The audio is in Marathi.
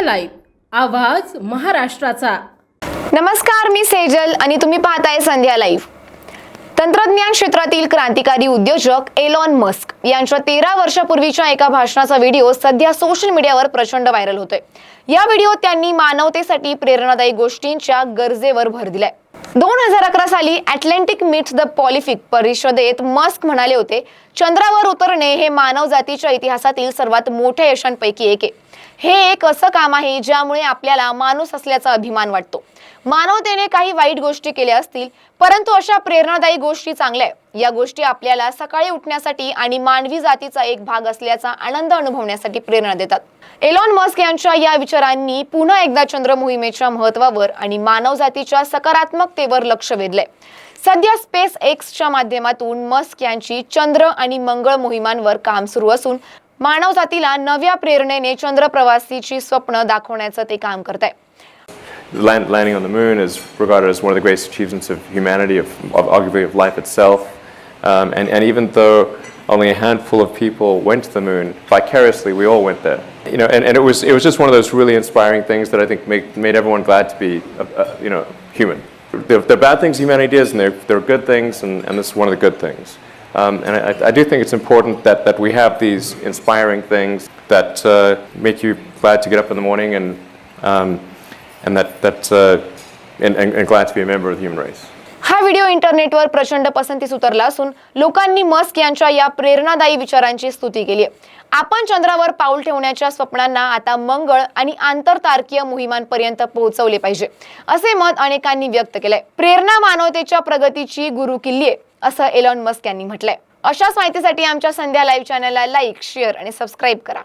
लाईव्ह आवाज महाराष्ट्राचा। नमस्कार, मी सेजल आणि तुम्ही पाहताय संध्या लाईव्ह। तंत्रज्ञान क्षेत्रातील क्रांतिकारी उद्योजक एलॉन मस्क यांच्या 13 वर्षापूर्वीच्या एका भाषणाचा व्हिडिओ सध्या सोशल मीडियावर प्रचंड व्हायरल होतोय। या व्हिडिओत त्यांनी मानवतेसाठी प्रेरणादायी गोष्टींच्या गरजेवर भर दिलाय। 2011 साली अटलांटिक मीट्स द पॅसिफिक परिषदेत मस्क म्हणाले होते, चंद्रावर उतरणे हे मानवजातीच्या इतिहासातील सर्वात मोठ्या यशांपैकी एक आहे। हे एक असं काम आहे ज्यामुळे आपल्याला माणूस असल्याचा अभिमान वाटतो। मानवतेने काही वाईट गोष्टी केल्या असतील, परंतु अशा प्रेरणादायी गोष्टी चांगल्या आहेत। या गोष्टी आपल्याला सकाळी उठण्यासाठी आणि मानवी जातीचा एक भाग असल्याचा आनंद अनुभवण्यासाठी प्रेरणा देतात। एलॉन मस्क यांच्या या विचारांनी पुन्हा एकदा चंद्र मोहिमेच्या महत्त्वावर आणि मानवजातीच्या सकारात्मकतेवर लक्ष वेधले। सध्या स्पेस एक्सच्या माध्यमातून मस्क यांची चंद्र आणि मंगळ मोहिमांवर काम सुरू असून मानवजातीला नव्या प्रेरणेने चंद्र प्रवासीची स्वप्न दाखवण्याचं ते काम करताय। Landing on the moon is regarded as one of the greatest achievements of humanity, of arguably of life itself. And even though only a handful of people went to the moon, vicariously we all went there. You know, and it was just one of those really inspiring things that I think made everyone glad to be, human. There are bad things humanity does, and there are good things, and this is one of the good things. And I do think it's important that we have these inspiring things that make you glad to get up in the morning and glad to be a member of the human race. हा व्हिडिओ इंटरनेटवर प्रचंड पसंतीस उतरला असून लोकांनी मस्क यांच्या या प्रेरणादायी विचारांची स्तुती केली आहे। आपण चंद्रावर पाऊल ठेवण्याच्या स्वप्नांना आता मंगळ आणि आंतरतारकीय मोहिमांपर्यंत पोहोचवले पाहिजे, असे मत अनेकांनी व्यक्त केलंय। प्रेरणा मानवतेच्या प्रगतीची गुरुकिल्ली आहे, असं एलॉन मस्क यांनी म्हटलंय। अशाच माहितीसाठी आमच्या संध्या लाईव्ह चॅनलला लाईक, शेअर आणि सबस्क्राईब करा।